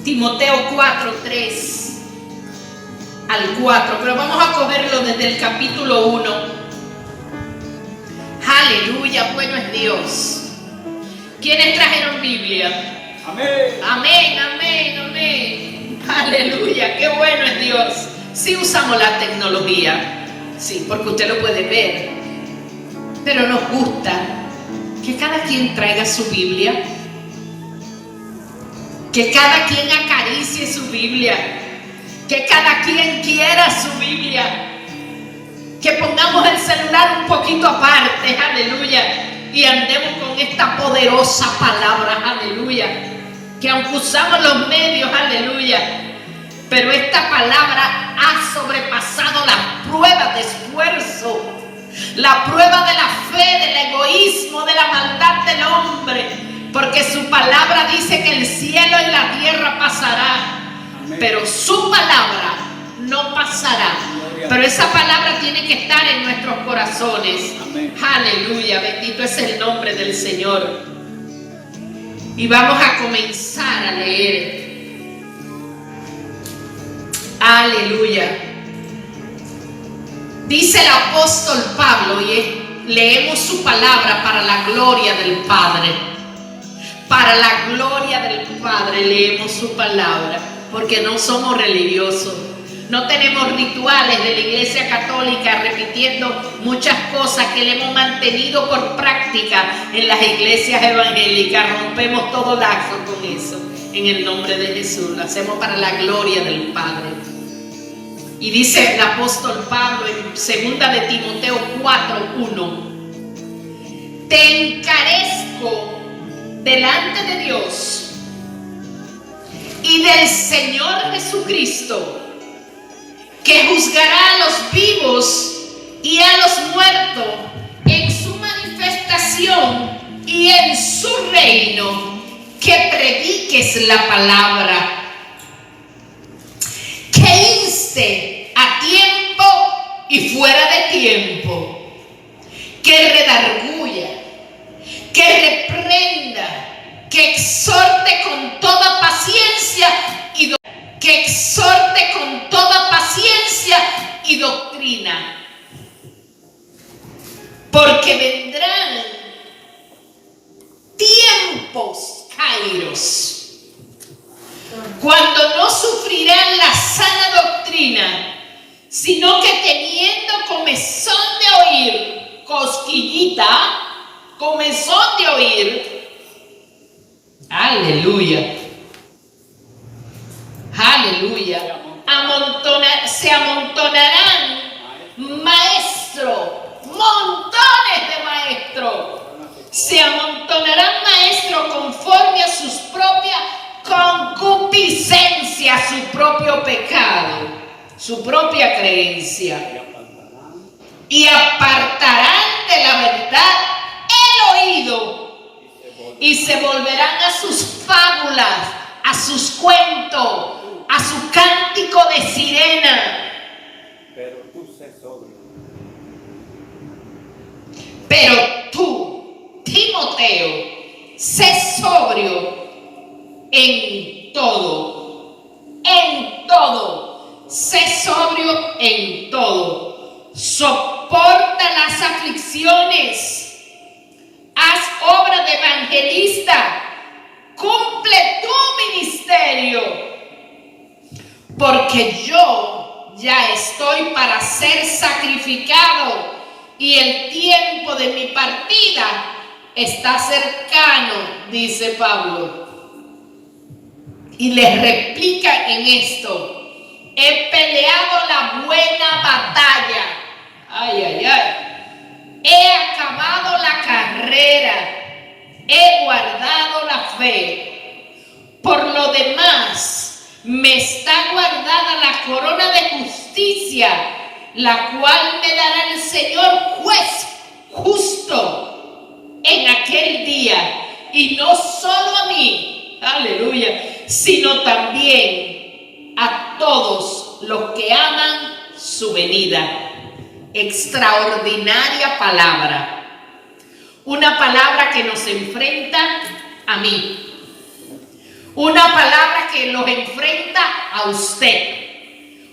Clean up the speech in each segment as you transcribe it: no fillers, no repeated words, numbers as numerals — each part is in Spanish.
Timoteo 4, 3 al 4, pero vamos a cogerlo desde el capítulo 1. Aleluya, bueno es Dios. ¿Quiénes trajeron Biblia? Amén. Amén, amén, amén. Aleluya, qué bueno es Dios. Sí usamos la tecnología, sí, porque usted lo puede ver, pero nos gusta que cada quien traiga su Biblia, que cada quien acaricie su Biblia, que cada quien quiera su Biblia, que pongamos el celular un poquito aparte, aleluya, y andemos con esta poderosa palabra, aleluya, que aunque usamos los medios, aleluya, pero esta palabra ha sobrepasado las pruebas de esfuerzo, la prueba de la fe, del egoísmo, de la maldad del hombre, porque su palabra dice que el cielo y la tierra pasará, pero su palabra no pasará. Pero esa palabra tiene que estar en nuestros corazones. Amén. Aleluya, bendito es el nombre del Señor. Y vamos a comenzar a leer. Aleluya. Dice el apóstol Pablo, y leemos su palabra para la gloria del Padre. Para la gloria del Padre leemos su palabra, porque no somos religiosos. No tenemos rituales de la Iglesia Católica repitiendo muchas cosas que le hemos mantenido por práctica en las iglesias evangélicas. Rompemos todo lazo con eso en el nombre de Jesús. Lo hacemos para la gloria del Padre. Y dice el apóstol Pablo en 2 de Timoteo 4:1: te encarezco delante de Dios y del Señor Jesucristo, que juzgará a los vivos y a los muertos en su manifestación y en su reino, que prediques la palabra, que inste a tiempo y fuera de tiempo, que redarguya, que reprenda, que exhorte con toda paciencia y doctrina, porque vendrán tiempos, kairos, cuando no sufrirán la sana doctrina, sino que teniendo comezón de oír, cosquillita, comezón de oír, aleluya, aleluya, se amontonarán maestros, montones de maestros, se amontonarán maestros conforme a sus propias concupiscencias, su propio pecado, su propia creencia, y apartarán de la verdad el oído y se volverán a sus fábulas, a sus cuentos, a su cántico de sirena. Pero tú, Timoteo, sé sobrio en todo, sé sobrio en todo, soporta las aflicciones, haz obra de evangelista, cumple tu ministerio, porque yo ya estoy para ser sacrificado y el tiempo de mi partida está cercano, dice Pablo. Y les replica en esto: he peleado la buena batalla, he acabado la carrera, he guardado la fe. Por lo demás, me está guardada la corona de justicia, la cual me dará el Señor juez justo en aquel día, y no solo a mí, aleluya, sino también a todos los que aman su venida. Extraordinaria palabra, una palabra que nos enfrenta a mí, una palabra que que los enfrenta a usted.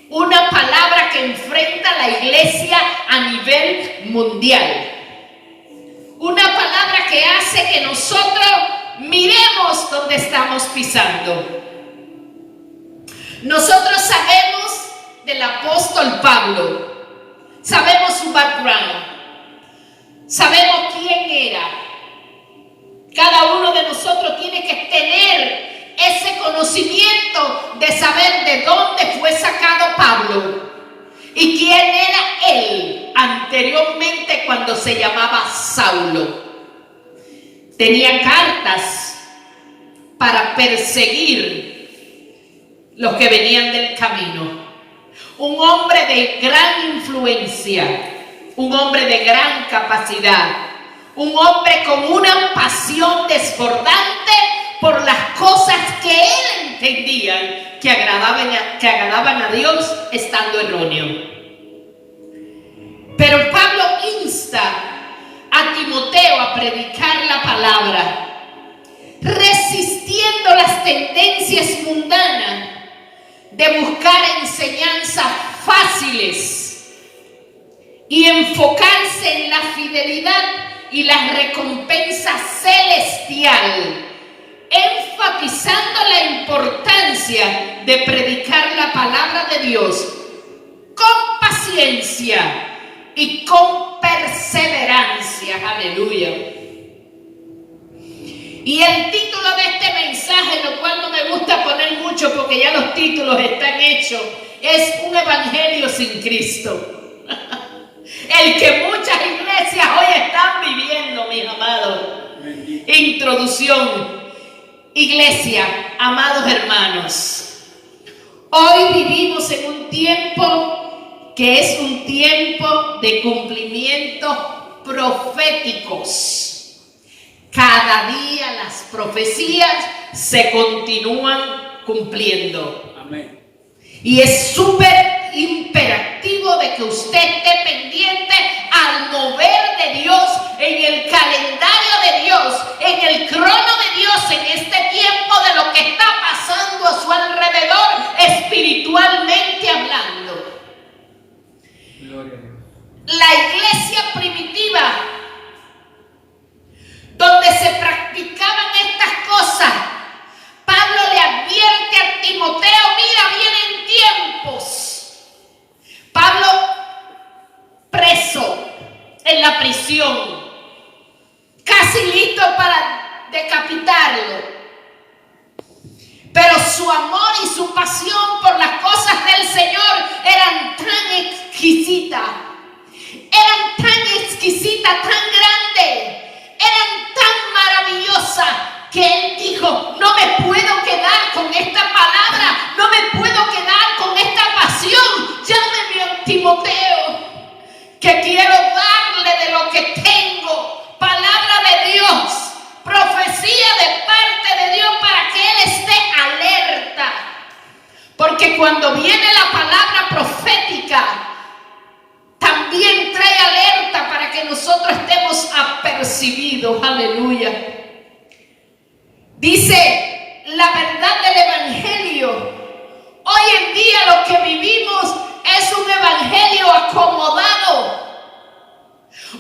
Una palabra que enfrenta a la iglesia a nivel mundial. Una palabra que hace que nosotros miremos dónde estamos pisando. Nosotros sabemos del apóstol Pablo. Sabemos su background. Sabemos quién era. Cada uno de nosotros tiene que tener ese conocimiento de saber de dónde fue sacado Pablo y quién era él anteriormente cuando se llamaba Saulo. Tenía cartas para perseguir los que venían del camino. Un hombre de gran influencia, un hombre de gran capacidad, un hombre con una pasión desbordante por las cosas que él entendía que agradaban a Dios estando erróneo. Pero Pablo insta a Timoteo a predicar la palabra, resistiendo las tendencias mundanas de buscar enseñanzas fáciles y enfocarse en la fidelidad y la recompensa celestial, enfatizando la importancia de predicar la palabra de Dios con paciencia y con perseverancia. Aleluya. Y el título de este mensaje, lo cual no me gusta poner mucho porque ya los títulos están hechos, es un evangelio sin Cristo. El que muchas iglesias hoy están viviendo, mis amados. Introducción. Iglesia, amados hermanos, hoy vivimos en un tiempo que es un tiempo de cumplimientos proféticos. Cada día las profecías se continúan cumpliendo. Amén. Y es súper imperativo de que usted esté pendiente al mover de Dios, en el calendario de Dios, en el crono de Dios, en este tiempo de lo que está pasando a su alrededor, espiritualmente hablando. Gloria a Dios. La iglesia primitiva, donde se practicaban estas cosas, Pablo le advierte a Timoteo: mira, vienen tiempos. Pablo preso en la prisión, casi listo para decapitarlo, pero su amor y su pasión por las cosas del Señor eran tan exquisitas, tan grandes, eran tan maravillosas, que él dijo: no me puedo quedar con esta palabra, no me puedo quedar con esta pasión. Llámeme a Timoteo, que quiero darle de lo que tengo, palabra de Dios, profecía de parte de Dios, para que él esté alerta. Porque cuando viene la palabra profética, también trae alerta para que nosotros estemos apercibidos. Aleluya. Dice la verdad del evangelio. Hoy en día lo que vivimos es un evangelio acomodado,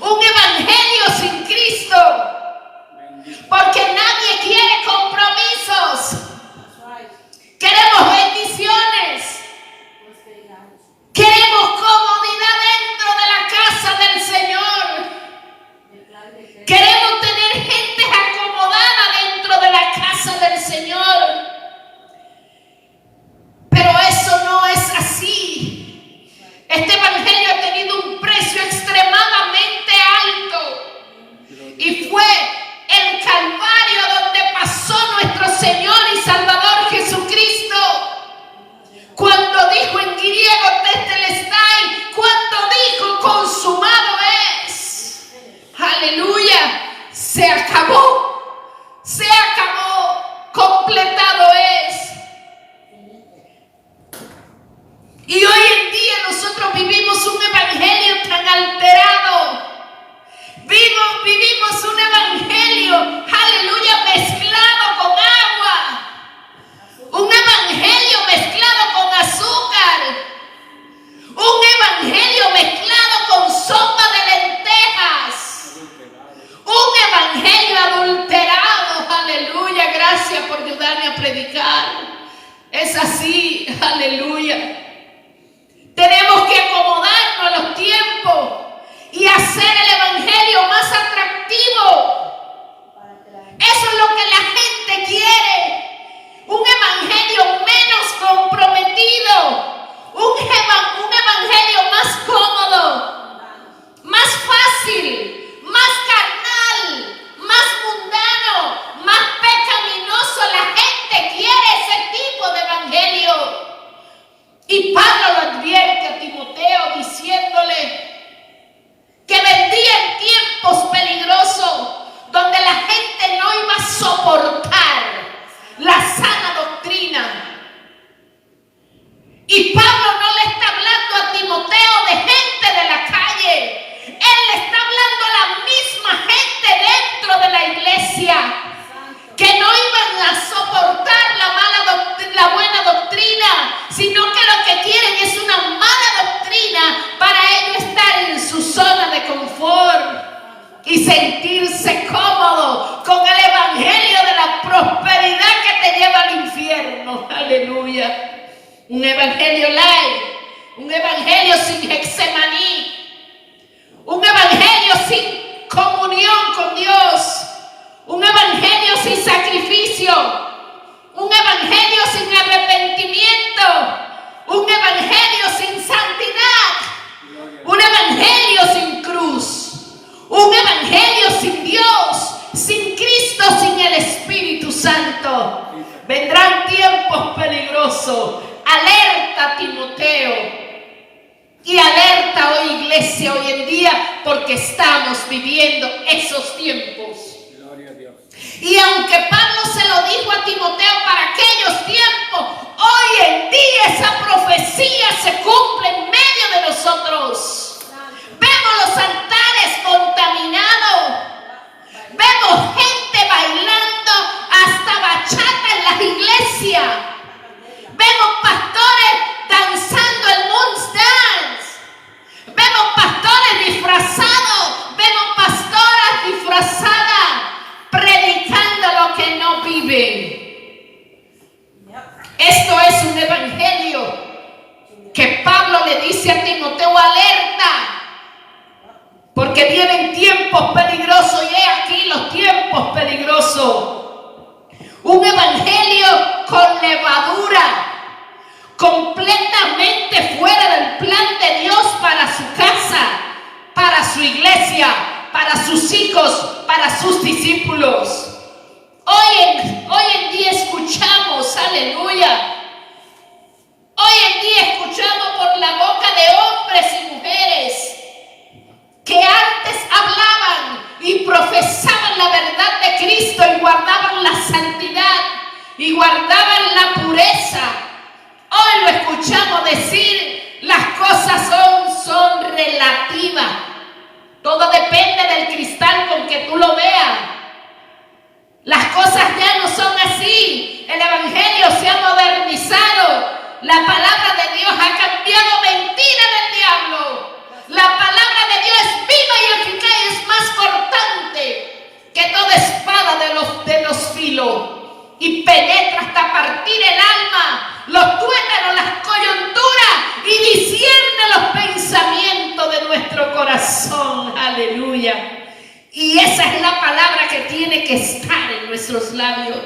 un evangelio sin Cristo, porque nadie quiere compromisos. Queremos bendiciones, queremos comodidad dentro de la casa del Señor, queremos tener gente acomodada dentro de la casa del Señor. Pero eso no es así. Este evangelio ha tenido un precio extremadamente alto, y fue el Calvario donde pasó nuestro Señor y Salvador Jesucristo, cuando dijo en griego tetelestai, cuando dijo consumado es. Aleluya. Se acabó, completado es. Y hoy en día nosotros vivimos un predicar. Es así, aleluya. Tenemos que acomodarnos a los tiempos y hacer el evangelio más atractivo. Eso es lo que la gente quiere. Un evangelio menos comprometido. Un evangelio más cómodo, más fácil, más carnal, más mundano, más pecaminoso. La gente quiere ese tipo de evangelio. Y Pablo lo advierte a Timoteo diciéndole que vendrían tiempos peligrosos donde la gente no iba a soportar la sana doctrina. Y Pablo no le está hablando a Timoteo de gente de la calle. Él le está hablando a la misma gente dentro de la iglesia que no iban a soportar la buena doctrina, sino que lo que quieren es una mala doctrina para ellos estar en su zona de confort y sentirse cómodo con el evangelio de la prosperidad que te lleva al infierno. Aleluya. Un evangelio light, un evangelio sin Getsemaní, un evangelio sin comunión con Dios, un evangelio sin sacrificio, un evangelio sin arrepentimiento, un evangelio sin santidad, un evangelio sin cruz, un evangelio sin Dios, sin Cristo, sin el Espíritu Santo. Vendrán tiempos peligrosos. Alerta, Timoteo, y alerta hoy, iglesia, hoy en día, porque estamos viviendo esos tiempos. Gloria a Dios. Y aunque Pablo se lo dijo a Timoteo para aquellos tiempos, hoy en día esa profecía se cumple en medio de nosotros. Vemos los altares contaminados, vemos gente bailando hasta bachata en las iglesias. Vemos pastores danzando el Moon's Dance. Vemos pastores disfrazados. Vemos pastoras disfrazadas predicando lo que no viven. Esto es un evangelio que Pablo le dice a Timoteo: alerta, porque vienen tiempos peligrosos y he aquí los tiempos peligrosos. Un evangelio con levadura, completamente fuera del plan de Dios para su casa, para su iglesia, para sus hijos, para sus discípulos. Hoy en día escuchamos, aleluya, hoy en día escuchamos por la boca de hombres y mujeres que antes hablaban y profesaban la verdad de Cristo y guardaban la santidad y guardaban la pureza. Hoy lo escuchamos decir: las cosas son relativas. Todo depende del cristal con que tú lo veas. Las cosas ya no son así. El evangelio se ha modernizado. La palabra de Dios ha cambiado mentira del diablo. La palabra de Dios es viva y eficaz y es más cortante que toda espada de los filos, y penetra hasta partir el alma, los tuétanos, las coyunturas, y discierne los pensamientos de nuestro corazón. Aleluya. Y esa es la palabra que tiene que estar en nuestros labios.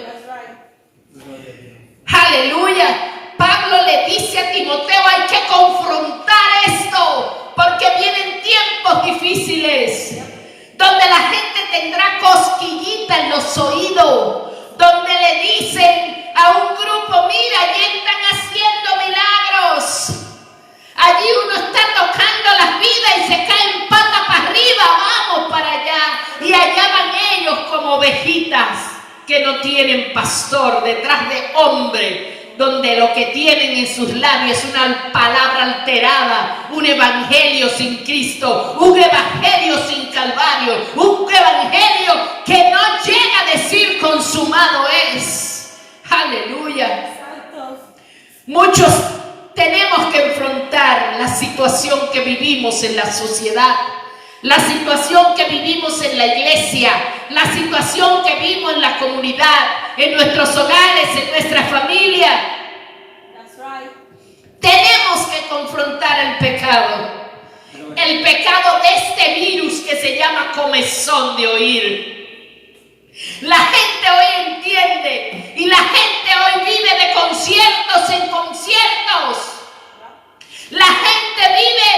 Aleluya. Pablo le dice a Timoteo: hay que confrontar esto, porque vienen tiempos difíciles, donde la gente tendrá cosquillita en los oídos, donde le dicen a un grupo: mira, allí están haciendo milagros, allí uno está tocando las vidas y se caen pata para arriba, vamos para allá. Y allá van ellos como ovejitas que no tienen pastor, detrás de hombre, donde lo que tienen en sus labios es una palabra alterada, un evangelio sin Cristo, un evangelio sin Calvario, un evangelio que no llega a decir consumado es. Aleluya. Muchos tenemos que enfrentar la situación que vivimos en la sociedad, la situación que vivimos en la iglesia, la situación que vivimos en la comunidad, en nuestros hogares, en nuestras pecado. El pecado de este virus que se llama comezón de oír. La gente hoy entiende y la gente hoy vive de conciertos en conciertos. La gente vive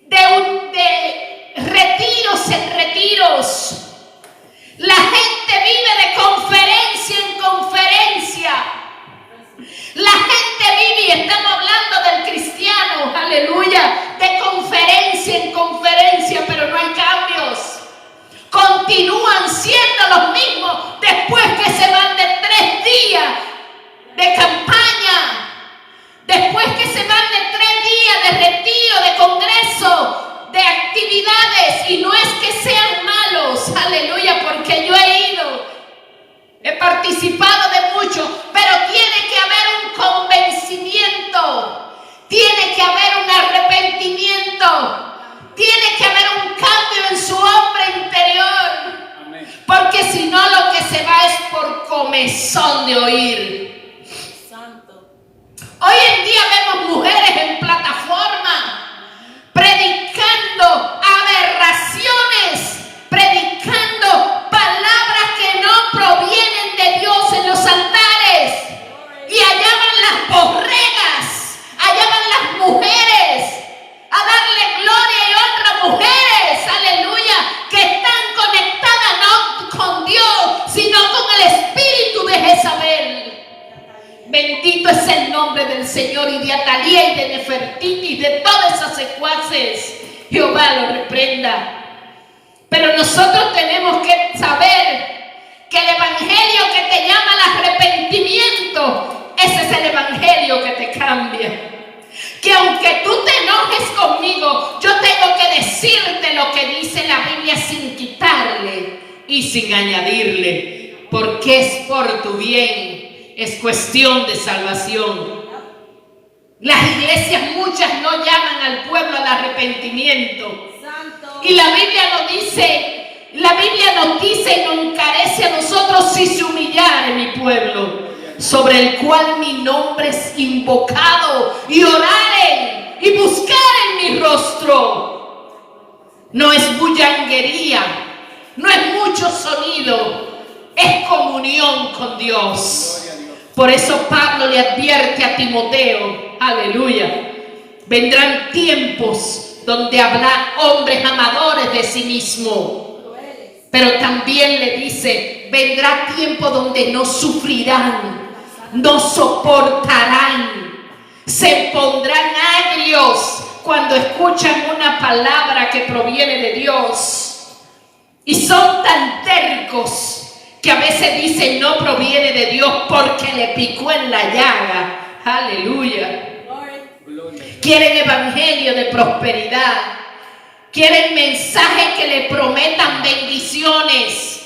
de retiros en retiros. La gente vive de conferencia en conferencia. La gente vive, y estamos hablando del cristiano, aleluya, de conferencia en conferencia, pero no hay cambios. Continúan siendo los mismos después que se van de 3 días de campaña, después que se van de 3 días de retiro, de congreso, de actividades. Y no es que sean malos, aleluya, porque yo he ido. He participado de mucho, pero tiene que haber un convencimiento, tiene que haber un arrepentimiento, tiene que haber un cambio en su hombre interior. Amén. Porque si no, lo que se va es por comezón de oír. Santo. Hoy en día vemos mujeres en plataforma predicando aberraciones, predicando palabras que no provienen de Dios en los altares. Y allá van las borregas, allá van las mujeres a darle gloria y honra a mujeres, aleluya, que están conectadas no con Dios, sino con el espíritu de Jezabel. Bendito es el nombre del Señor. Y de Atalía y de Nefertiti y de todas esas secuaces, Jehová lo reprenda. Pero nosotros tenemos que saber que el evangelio que te llama al arrepentimiento, ese es el evangelio que te cambia. Que aunque tú te enojes conmigo, yo tengo que decirte lo que dice la Biblia sin quitarle y sin añadirle, porque es por tu bien, es cuestión de salvación. Las iglesias muchas no llaman al pueblo al arrepentimiento. Y la Biblia nos dice y nos encarece a nosotros: si se humillare mi pueblo, sobre el cual mi nombre es invocado, y oraren y buscaren mi rostro. No es bullanguería, no es mucho sonido, es comunión con Dios. Por eso Pablo le advierte a Timoteo, aleluya, vendrán tiempos donde habrá hombres amadores de sí mismo, pero también le dice, vendrá tiempo donde no sufrirán, no soportarán, se pondrán agrios cuando escuchan una palabra que proviene de Dios, y son tan tercos que a veces dicen no proviene de Dios porque le picó en la llaga. Aleluya. Quieren evangelio de prosperidad, quieren mensajes que le prometan bendiciones.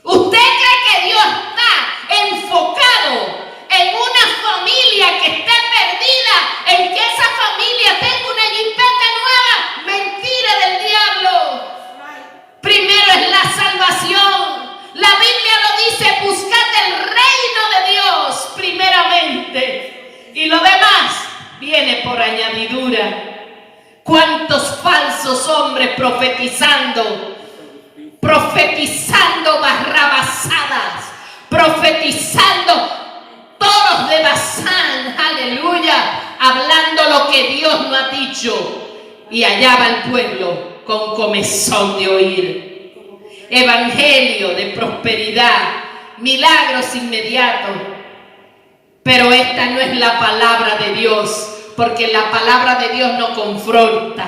¿Usted cree que Dios está enfocado en una familia que esté perdida, en que esa familia tenga una jipeta nueva? Mentira del diablo. Primero es la salvación. La Biblia lo dice: buscad el reino de Dios primeramente, y lo demás viene por añadidura. ¿Cuántos falsos hombres profetizando barrabasadas, profetizando toros de Bazán, aleluya, hablando lo que Dios no ha dicho, y allá va el pueblo con comezón de oír? Evangelio de prosperidad, milagros inmediatos. Pero esta no es la palabra de Dios, porque la palabra de Dios nos confronta.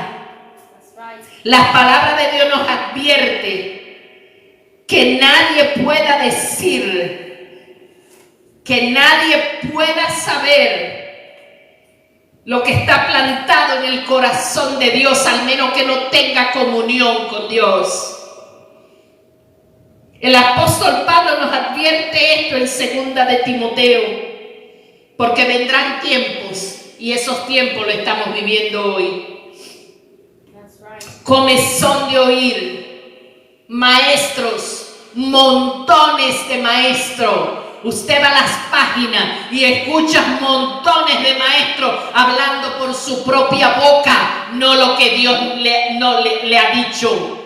La palabra de Dios nos advierte que nadie pueda decir, que nadie pueda saber lo que está plantado en el corazón de Dios, al menos que no tenga comunión con Dios. El apóstol Pablo nos advierte esto en 2 de Timoteo, porque vendrán tiempos, y esos tiempos lo estamos viviendo hoy. Comezón de oír, maestros, montones de maestros, usted va a las páginas y escucha montones de maestros hablando por su propia boca, no lo que Dios le ha dicho.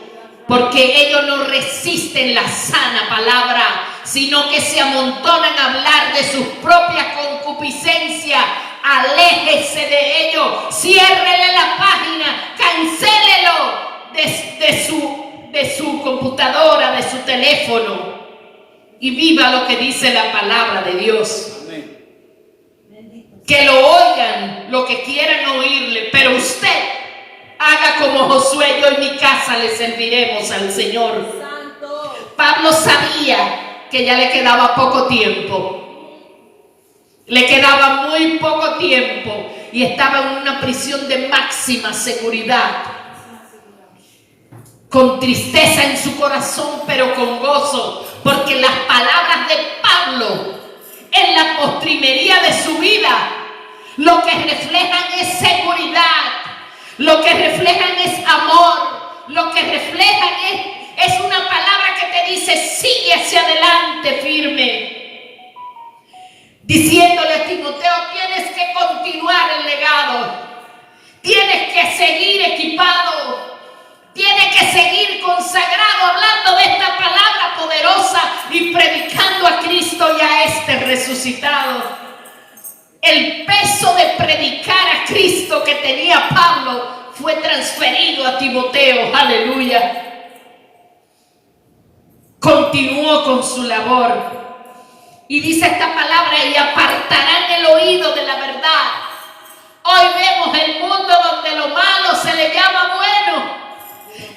Porque ellos no resisten la sana palabra, sino que se amontonan a hablar de sus propias concupiscencias. Aléjese de ellos, ciérrele la página, cancélelo de su computadora, de su teléfono, y viva lo que dice la palabra de Dios. Amén. Que lo oigan, lo que quieran oírle, pero usted haga como Josué: yo en mi casa le serviremos al Señor. Santo. Pablo sabía que ya le quedaba poco tiempo. Le quedaba muy poco tiempo y estaba en una prisión de máxima seguridad. Con tristeza en su corazón, pero con gozo, porque las palabras de Pablo en la postrimería de su vida lo que reflejan es seguridad, lo que reflejan es amor, lo que reflejan es una palabra que te dice: sigue hacia adelante firme. Diciéndole a Timoteo: tienes que continuar el legado, tienes que seguir equipado, tienes que seguir consagrado, hablando de esta palabra poderosa y predicando a Cristo y a este resucitado. El peso de predicar a Cristo que tenía Pablo fue transferido a Timoteo. Aleluya. Continuó con su labor. Y dice esta palabra: y apartarán el oído de la verdad. Hoy vemos el mundo donde lo malo se le llama bueno.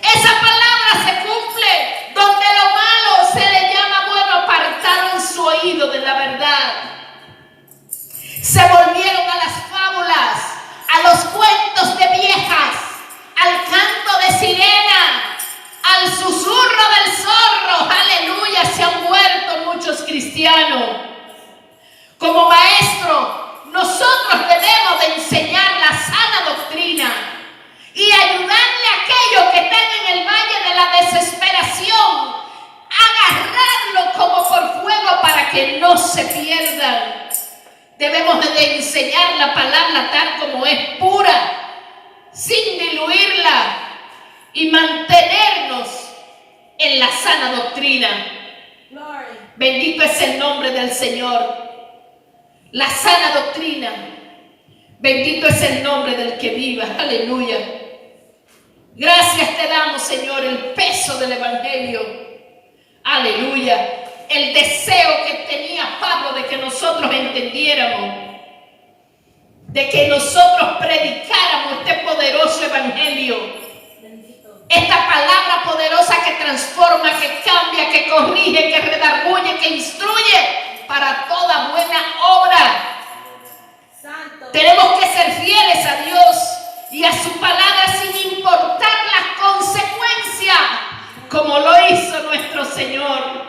Esa palabra se cumple. Donde lo malo se le llama bueno, apartaron su oído de la verdad. Se volvieron a las fábulas, a los cuentos de viejas, al canto de sirena, al susurro del zorro. Aleluya, se han muerto muchos cristianos. Como maestro, nosotros debemos de enseñar la sana doctrina y ayudarle a aquellos que están en el valle de la desesperación, agarrarlo como por fuego para que no se pierdan. Debemos de enseñar la palabra tal como es, pura, sin diluirla, y mantenernos en la sana doctrina. Bendito es el nombre del Señor. La sana doctrina. Bendito es el nombre del que viva. Aleluya. Gracias te damos, Señor, el peso del Evangelio. Aleluya. El deseo que tenía Pablo de que nosotros entendiéramos, de que nosotros predicáramos este poderoso Evangelio. Esta palabra poderosa que transforma, que cambia, que corrige, que redarguye, que instruye para toda buena obra. Santo. Tenemos que ser fieles a Dios y a su palabra sin importar las consecuencias, como lo hizo nuestro Señor,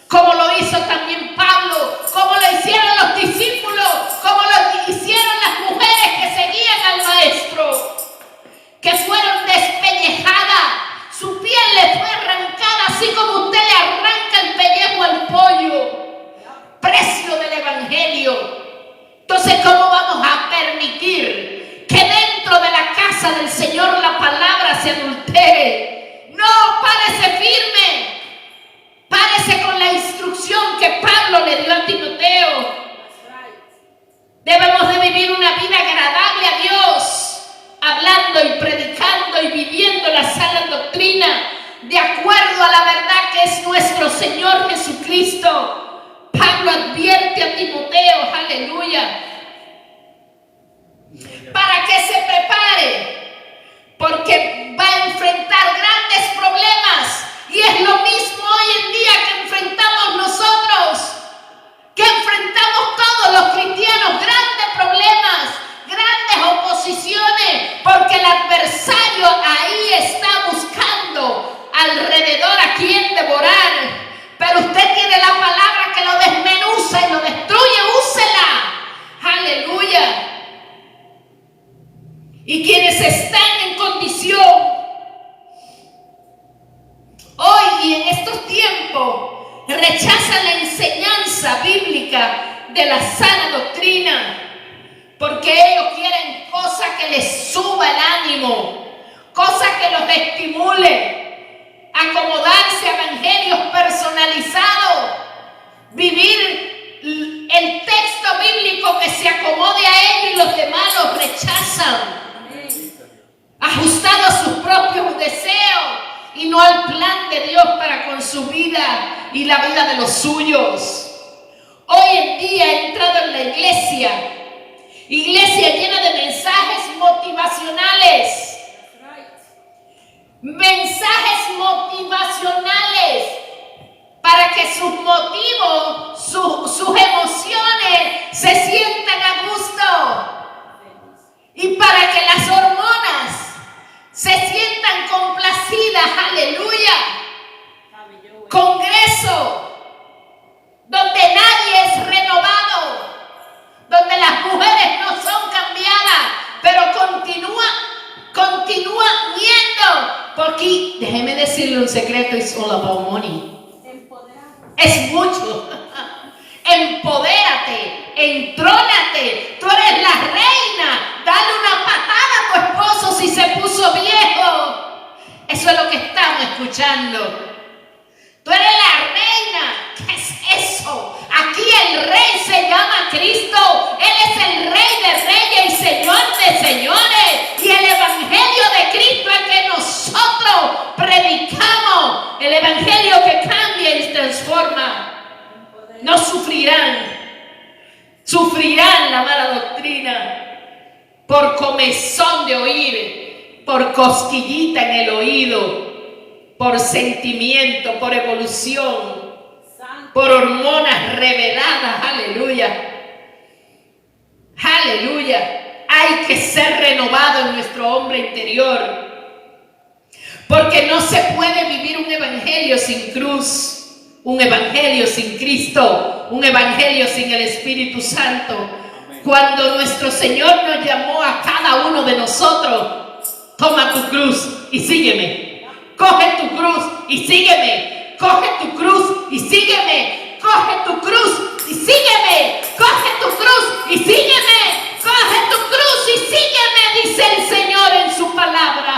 como lo hizo también Pablo, como lo hicieron los discípulos, como lo hicieron las mujeres que seguían al Maestro, que fueron despellejadas, su piel le fue arrancada, así como usted le arranca el pellejo al pollo. Precio del Evangelio. Entonces, ¿cómo vamos a permitir que dentro de la casa del Señor la palabra se adultere? No, párese firme. Párese con la instrucción que Pablo le dio a Timoteo. Debemos de vivir una vida agradable a Dios, hablando y predicando y viviendo la sana doctrina de acuerdo a la verdad que es nuestro Señor Jesucristo. Pablo advierte a Timoteo, aleluya, para que se prepare, porque va a enfrentar grandes problemas, y es lo mismo hoy en día que enfrentamos nosotros, que enfrentamos todos los cristianos, grandes problemas, grandes oposiciones, porque el adversario ahí está buscando alrededor a quien devorar. Pero usted tiene la palabra que lo desmenuza y lo destruye, úsela. bíblica de la sana doctrina, porque ellos quieren cosas que les suba el ánimo, cosas que los estimule, acomodarse a evangelios personalizados, vivir el texto bíblico que se acomode a ellos y los demás los rechazan, ajustado a sus propios deseos y no al plan de Dios para con su vida y la vida de los suyos. Hoy en día he entrado en la iglesia llena de mensajes motivacionales. Mensajes motivacionales para que sus motivos, sus emociones se sientan a gusto y para que las hormonas se sientan complacidas. Aleluya. Congreso donde nadie es renovado, donde las mujeres no son cambiadas, pero continúan yendo, porque déjeme decirle un secreto, it's all about money. Es mucho. Empodérate, entrónate, tú eres la reina, dale una patada a tu esposo si se puso viejo. Eso es lo que estamos escuchando. Tú eres la reina. ¿Qué es eso? Aquí el rey se llama Cristo. Él es el rey de reyes y señor de señores. Y el evangelio de Cristo es que nosotros predicamos. El evangelio que cambia y transforma. No sufrirán la mala doctrina por comezón de oír, por cosquillita en el oído, por sentimiento, por evolución, por hormonas reveladas. Aleluya. Aleluya. Hay que ser renovado en nuestro hombre interior, porque no se puede vivir un evangelio sin cruz, un evangelio sin Cristo, un evangelio sin el Espíritu Santo. Cuando nuestro Señor nos llamó a cada uno de nosotros, toma tu cruz y sígueme. Coge tu cruz y sígueme. Coge tu cruz y sígueme. Coge tu cruz y sígueme. Coge tu cruz y sígueme. Coge tu cruz y sígueme, dice el Señor en su palabra.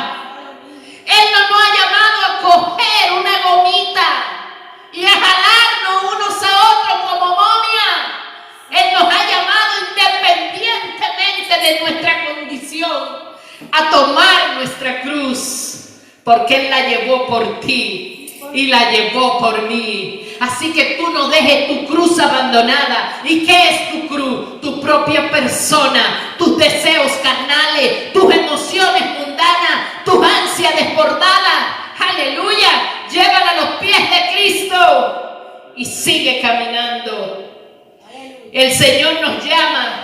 Él no nos ha llamado a coger una gomita y a jalarnos unos a otros como momia. Él nos ha llamado independientemente de nuestra condición a tomar nuestra cruz, porque Él la llevó por ti y la llevó por mí. Así que tú no dejes tu cruz abandonada. ¿Y qué es tu cruz? Tu propia persona, tus deseos carnales, tus emociones mundanas, tus ansias desbordadas. Aleluya. Llévala a los pies de Cristo y sigue caminando. El Señor nos llama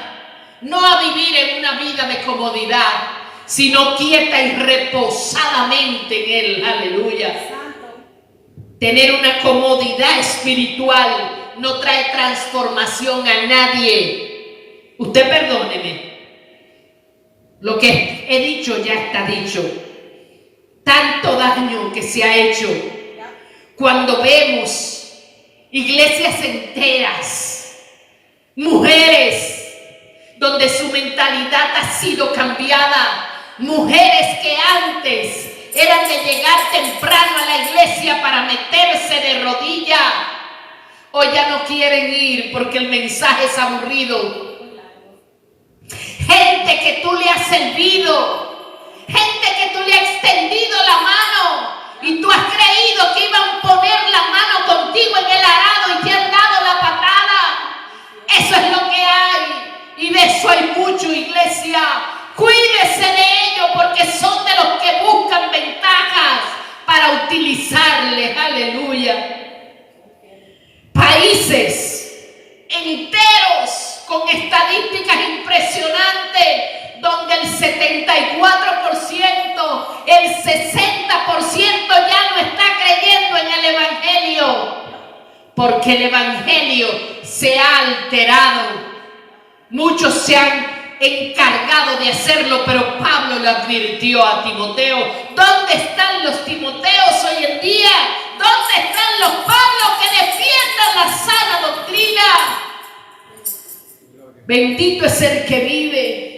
no a vivir en una vida de comodidad, sino quieta y reposadamente en Él. Aleluya. Tener una comodidad espiritual no trae transformación a nadie. Usted perdóneme. Lo que he dicho ya está dicho. Tanto daño que se ha hecho cuando vemos iglesias enteras, mujeres donde su mentalidad ha sido cambiada, mujeres que antes eran de llegar temprano a la iglesia para meterse de rodillas, hoy ya no quieren ir porque el mensaje es aburrido. Gente que tú le has servido, gente que tú le has extendido la mano y tú has creído que iban a poner la mano contigo en el arado y te han dado la patada. Eso es lo que hay, y de eso hay mucho, iglesia. Cuídese de ellos, porque son de los que buscan ventajas para utilizarles. Aleluya. Países enteros con estadísticas impresionantes donde el 74%, el 60% ya no está creyendo en el evangelio, porque el evangelio se ha alterado. Muchos se han encargado de hacerlo, pero Pablo le advirtió a Timoteo. ¿Dónde están los Timoteos hoy en día? ¿Dónde están los Pablos que defiendan la sana doctrina? Bendito es el que vive.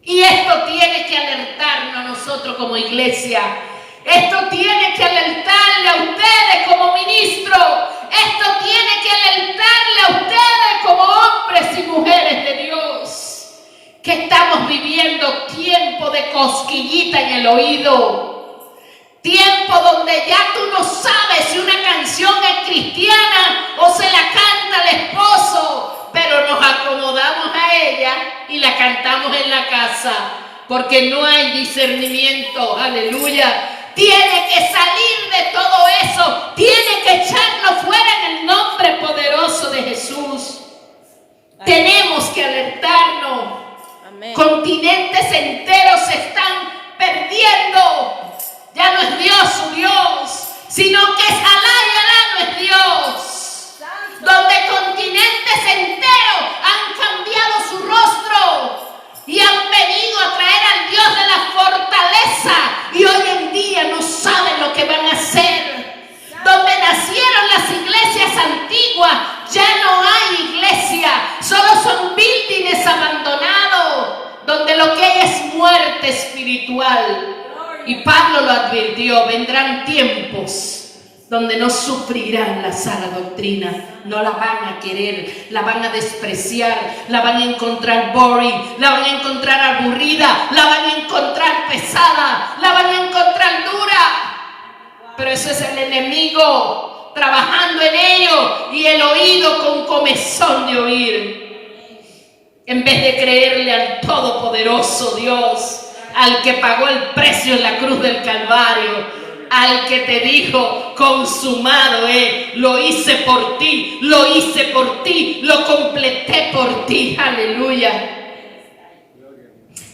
Y esto tiene que alertarnos a nosotros como iglesia. Esto tiene que alertarle a ustedes como ministros. Esto tiene que alertarle a ustedes como hombres y mujeres de Dios. Que estamos viviendo tiempo de cosquillita en el oído. Tiempo donde ya tú no sabes si una canción es cristiana o se la canta el esposo, pero nos acomodamos a ella y la cantamos en la casa, porque no hay discernimiento. Aleluya. Tiene que salir de todo eso, tiene que echarlo fuera en el nombre poderoso de Jesús. Amén. Tenemos que alertarnos. Amén. Continentes enteros se están perdiendo. Ya no es Dios su Dios, sino que es Alá y Alá no es Dios. Donde continentes enteros han cambiado su rostro y han venido a traer al Dios de la fortaleza, y hoy en día no saben lo que van a hacer. Donde nacieron las iglesias antiguas, ya no hay iglesia, solo son buildings abandonados, donde lo que hay es muerte espiritual. Y Pablo lo advirtió: vendrán tiempos donde no sufrirán la sana doctrina, no la van a querer, la van a despreciar, la van a encontrar boring, la van a encontrar aburrida, la van a encontrar pesada, la van a encontrar dura. Pero eso es el enemigo trabajando en ello, y el oído con comezón de oír. En vez de creerle al todopoderoso Dios, al que pagó el precio en la cruz del Calvario, al que te dijo: consumado es, lo hice por ti, lo hice por ti, lo completé por ti. Aleluya.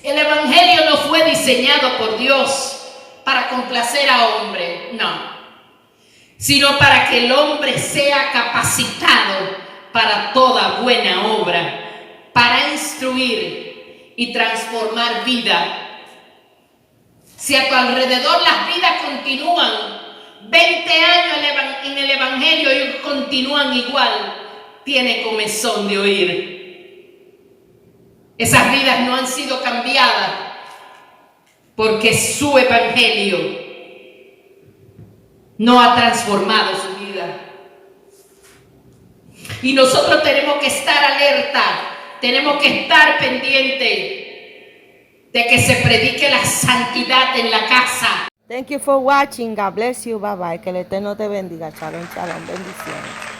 El evangelio no fue diseñado por Dios para complacer a hombre, no, sino para que el hombre sea capacitado para toda buena obra, para instruir y transformar vida. Si a tu alrededor las vidas continúan 20 años en el evangelio y continúan igual, tiene comezón de oír. Esas vidas no han sido cambiadas porque su evangelio no ha transformado su vida. Y nosotros tenemos que estar alerta, tenemos que estar pendientes de que se predique la santidad en la casa. Thank you for watching. God bless you. Bye bye. Que el Eterno te bendiga. Shalom, shalom. Bendiciones.